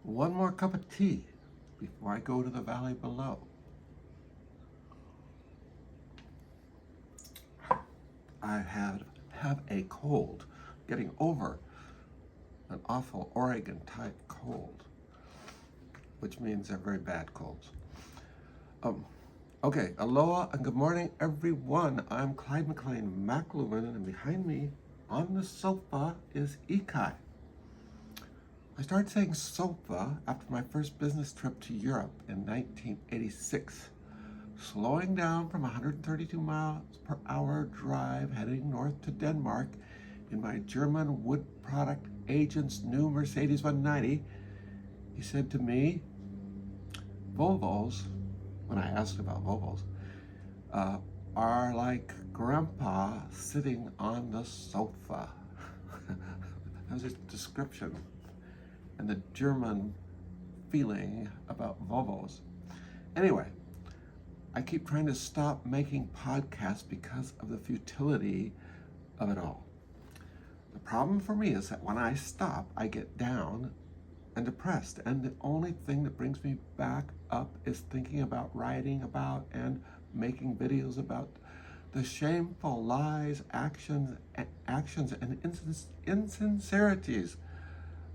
one more cup of tea before I go to the valley below. I have a cold, getting over an awful Oregon type cold, which means they're very bad colds. Okay, aloha and good morning, everyone. I'm Clyde McLean McLuhan, and behind me on the sofa is Ikai. I started saying sofa after my first business trip to Europe in 1986, slowing down from 132 miles per hour drive heading north to Denmark in my German wood product agent's new Mercedes 190. He said to me, Volvos, when I asked about Volvos, are like grandpa sitting on the sofa. That was his description and the German feeling about Volvos. Anyway, I keep trying to stop making podcasts because of the futility of it all. The problem for me is that when I stop, I get down and depressed, and the only thing that brings me back up is thinking about writing about and making videos about the shameful lies, actions and insincerities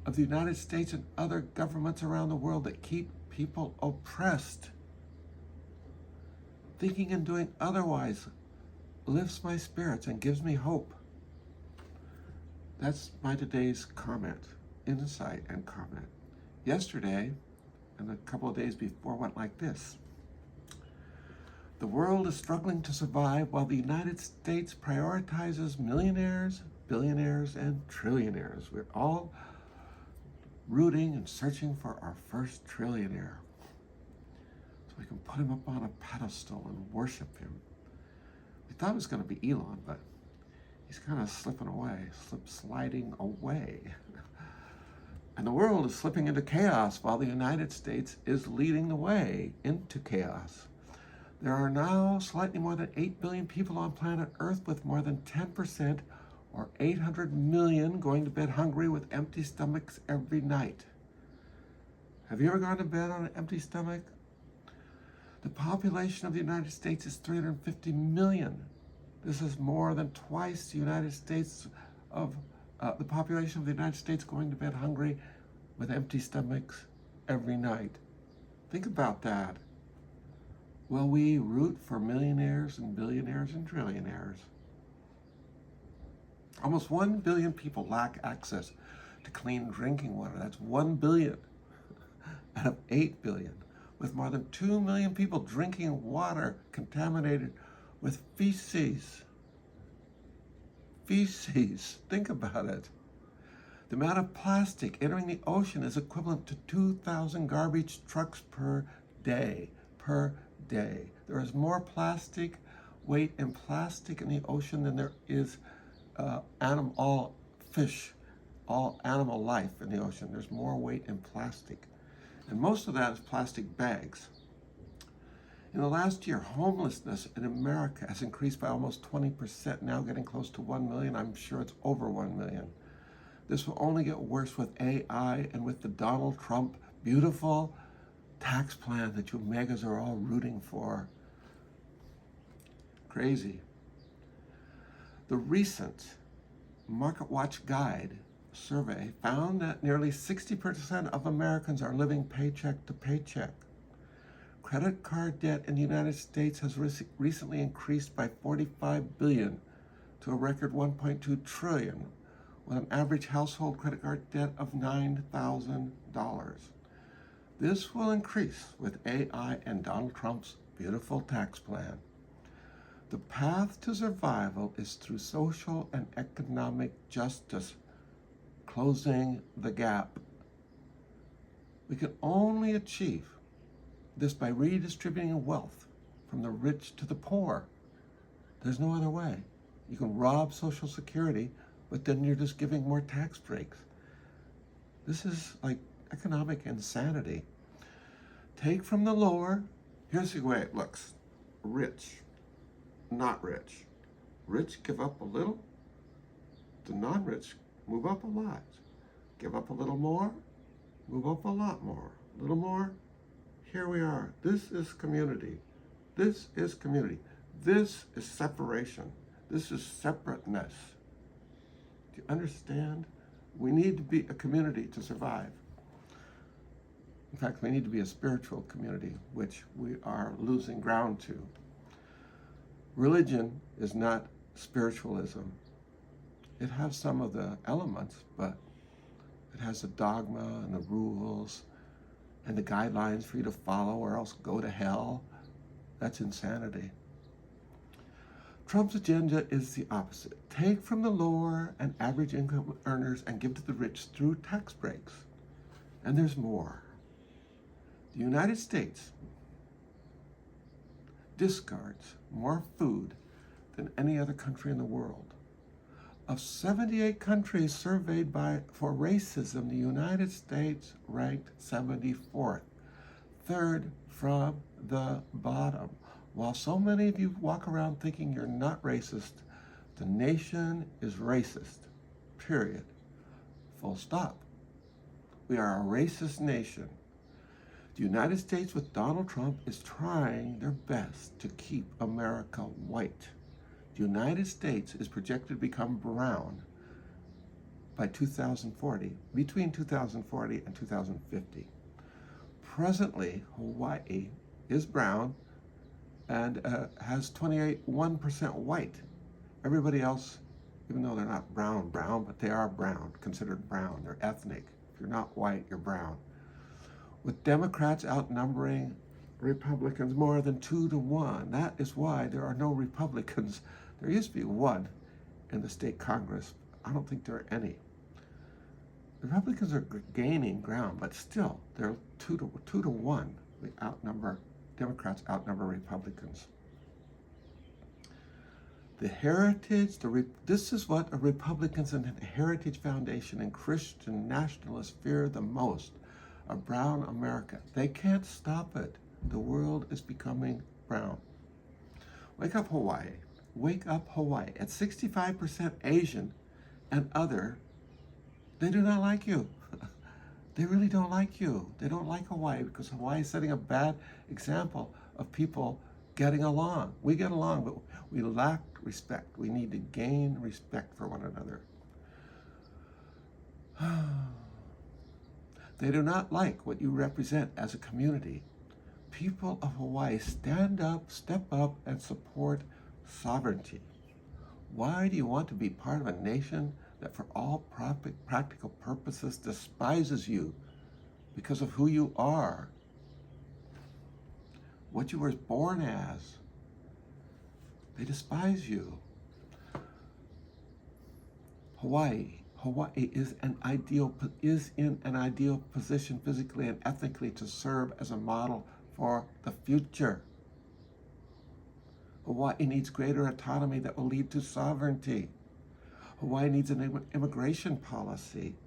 of the United States and other governments around the world that keep people oppressed. Thinking and doing otherwise lifts my spirits and gives me hope. That's my today's comment, insight and comment. Yesterday, and a couple of days before, went like this. The world is struggling to survive while the United States prioritizes millionaires, billionaires, and trillionaires. We're all rooting and searching for our first trillionaire so we can put him up on a pedestal and worship him. We thought it was going to be Elon, but he's kind of sliding away. And the world is slipping into chaos while the United States is leading the way into chaos. There are now slightly more than 8 billion people on planet Earth, with more than 10% or 800 million going to bed hungry with empty stomachs every night. Have you ever gone to bed on an empty stomach? The population of the United States is 350 million. This is more than twice the United States of the population of the United States going to bed hungry with empty stomachs every night. Think about that. Will we root for millionaires and billionaires and trillionaires? Almost 1 billion people lack access to clean drinking water. That's 1 billion out of 8 billion, with more than 2 million people drinking water contaminated with feces. Feces, think about it. The amount of plastic entering the ocean is equivalent to 2,000 garbage trucks per day. There is more plastic weight in plastic in the ocean than there is all animal life in the ocean. There's more weight in plastic. And most of that is plastic bags. In the last year, homelessness in America has increased by almost 20%, now getting close to 1 million. I'm sure it's over 1 million. This will only get worse with AI and with the Donald Trump beautiful tax plan that you megas are all rooting for. Crazy. The recent MarketWatch Guide survey found that nearly 60% of Americans are living paycheck to paycheck. Credit card debt in the United States has recently increased by 45 billion to a record 1.2 trillion, with an average household credit card debt of $9,000. This will increase with AI and Donald Trump's beautiful tax plan. The path to survival is through social and economic justice, closing the gap. We can only achieve this by redistributing wealth from the rich to the poor. There's no other way. You can rob Social Security, but then you're just giving more tax breaks. This is like economic insanity. Take from the lower. Here's the way it looks. Rich, not rich. Rich give up a little. The non-rich move up a lot. Give up a little more. Move up a lot more. A little more. Here we are. This is community. This is community. This is separation. This is separateness. Do you understand? We need to be a community to survive. In fact, we need to be a spiritual community, which we are losing ground to. Religion is not spiritualism. It has some of the elements, but it has the dogma and the rules and the guidelines for you to follow or else go to hell. That's insanity. Trump's agenda is the opposite. Take from the lower and average income earners and give to the rich through tax breaks. And there's more. The United States discards more food than any other country in the world. Of 78 countries surveyed for racism, the United States ranked 74th, third from the bottom. While so many of you walk around thinking you're not racist, the nation is racist, period. Full stop. We are a racist nation. The United States with Donald Trump is trying their best to keep America white. The United States is projected to become brown by 2040, between 2040 and 2050. Presently, Hawaii is brown and has 1% white. Everybody else, even though they're not brown, but they are brown, considered brown. They're ethnic. If you're not white, you're brown. With Democrats outnumbering Republicans more than 2-1. That is why there are no Republicans. There used to be one in the state Congress. I don't think there are any. The Republicans are gaining ground, but still, they're 2-1. Democrats outnumber Republicans. The heritage, this is what Republicans and the Heritage Foundation and Christian nationalists fear the most. A brown America. They can't stop it. The world is becoming brown. Wake up, Hawaii. Wake up, Hawaii. At 65% Asian and other, they do not like you. They really don't like you. They don't like Hawaii because Hawaii is setting a bad example of people getting along. We get along, but we lack respect. We need to gain respect for one another. They do not like what you represent as a community. People of Hawaii, stand up, step up, and support sovereignty. Why do you want to be part of a nation that for all practical purposes despises you because of who you are? What you were born as. They despise you. Hawaii is in an ideal position physically and ethnically to serve as a model for the future. Hawaii needs greater autonomy that will lead to sovereignty. Hawaii needs an immigration policy.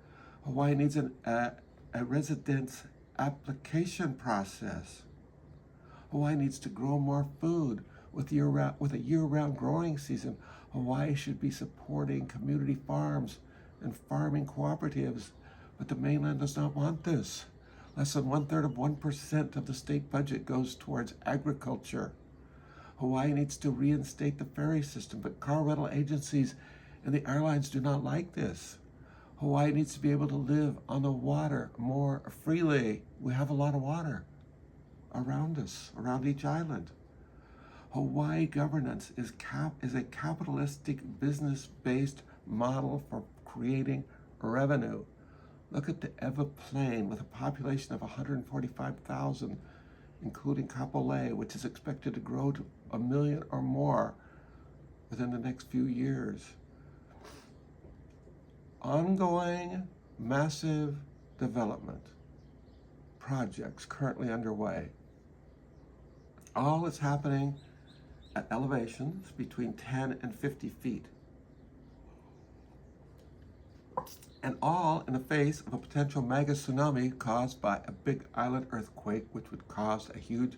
Hawaii needs a residence application process. Hawaii needs to grow more food with a year-round growing season. Hawaii should be supporting community farms and farming cooperatives, but the mainland does not want this. Less than 1/3 of the state budget goes towards agriculture. Hawaii needs to reinstate the ferry system, but car rental agencies and the airlines do not like this. Hawaii needs to be able to live on the water more freely. We have a lot of water around us, around each island. Hawaii governance is a capitalistic, business-based model for creating revenue. Look at the Ewa Plain with a population of 145,000, including Kapolei, which is expected to grow to 1 million or more within the next few years. Ongoing massive development projects currently underway. All is happening at elevations between 10 and 50 feet. And all in the face of a potential mega tsunami caused by a big island earthquake, which could cause a huge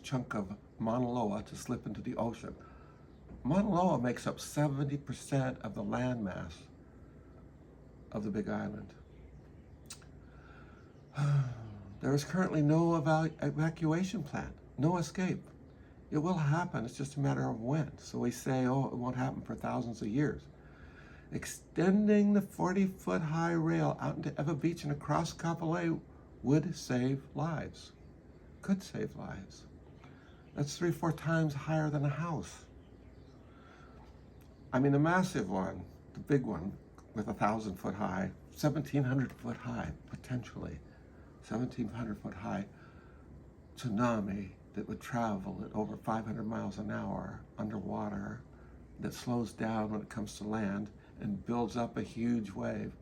chunk of Mauna Loa to slip into the ocean. Mauna Loa makes up 70% of the landmass of the Big Island. There is currently no evacuation plan, no escape. It will happen, it's just a matter of when. So we say, oh, it won't happen for thousands of years. Extending the 40-foot high rail out into Ewa Beach and across Kapolei would save lives, could save lives. That's 3-4 times higher than a house. I mean, the massive one, the big one, with 1,000-foot high, 1,700-foot high, potentially, 1,700-foot high tsunami that would travel at over 500 miles an hour underwater, that slows down when it comes to land and builds up a huge wave.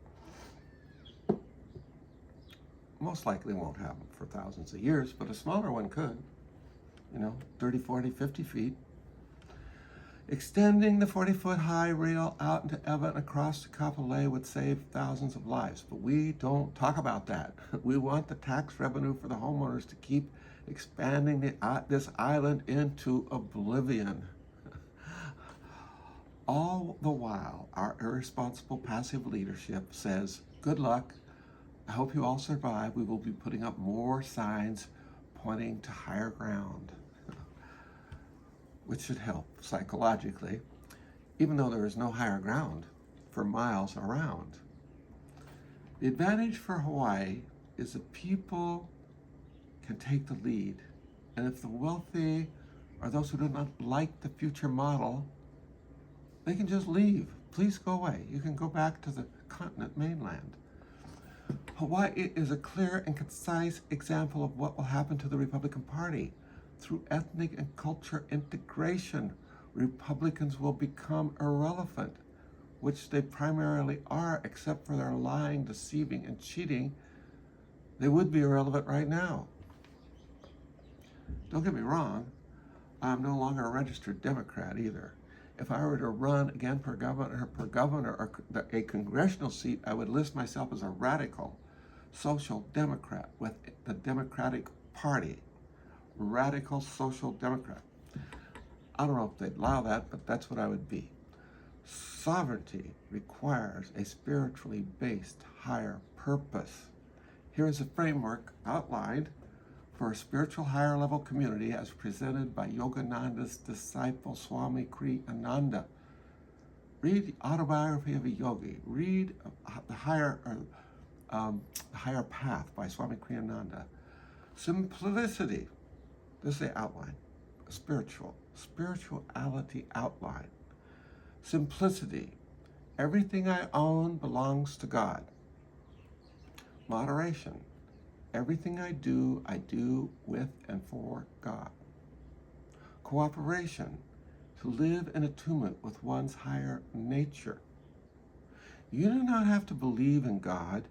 Most likely won't happen for thousands of years, but a smaller one could, 30, 40, 50 feet. Extending the 40-foot high rail out into Ewa and across to Kapolei would save thousands of lives, but we don't talk about that. We want the tax revenue for the homeowners to keep expanding this island into oblivion. All the while, our irresponsible passive leadership says, good luck, I hope you all survive. We will be putting up more signs pointing to higher ground, which should help psychologically, even though there is no higher ground for miles around. The advantage for Hawaii is that people can take the lead. And if the wealthy or those who do not like the future model, they can just leave. Please go away. You can go back to the continent mainland. Hawaii is a clear and concise example of what will happen to the Republican Party. Through ethnic and culture integration, Republicans will become irrelevant, which they primarily are, except for their lying, deceiving, and cheating. They would be irrelevant right now. Don't get me wrong, I'm no longer a registered Democrat either. If I were to run again for governor or a congressional seat, I would list myself as a radical social democrat with the Democratic Party. Radical social democrat. I don't know if they'd allow that, but that's what I would be. Sovereignty requires a spiritually based higher purpose. Here is a framework outlined for a spiritual higher level community as presented by Yogananda's disciple Swami Kriyananda. Read the autobiography of a yogi. Read the Higher Path by Swami Kriyananda. Simplicity. This is the outline. Spirituality outline. Simplicity. Everything I own belongs to God. Moderation. Everything I do with and for God. Cooperation. To live in attunement with one's higher nature. You do not have to believe in God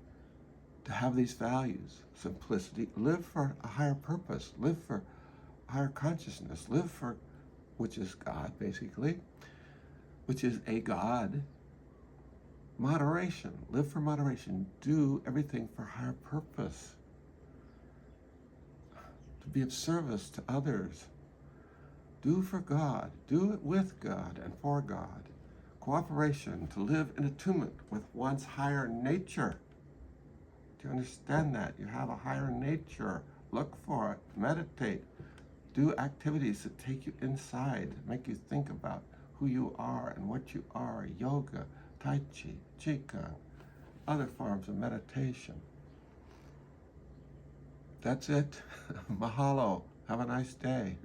to have these values. Simplicity. Live for a higher purpose. Live for higher consciousness. Live for, which is God, basically, which is a God. Moderation. Live for moderation. Do everything for higher purpose. To be of service to others. Do for God. Do it with God and for God. Cooperation. To live in attunement with one's higher nature. Do you understand that? You have a higher nature. Look for it. Meditate. Do activities that take you inside, make you think about who you are and what you are. Yoga, Tai Chi, Qigong, other forms of meditation. That's it. Mahalo. Have a nice day.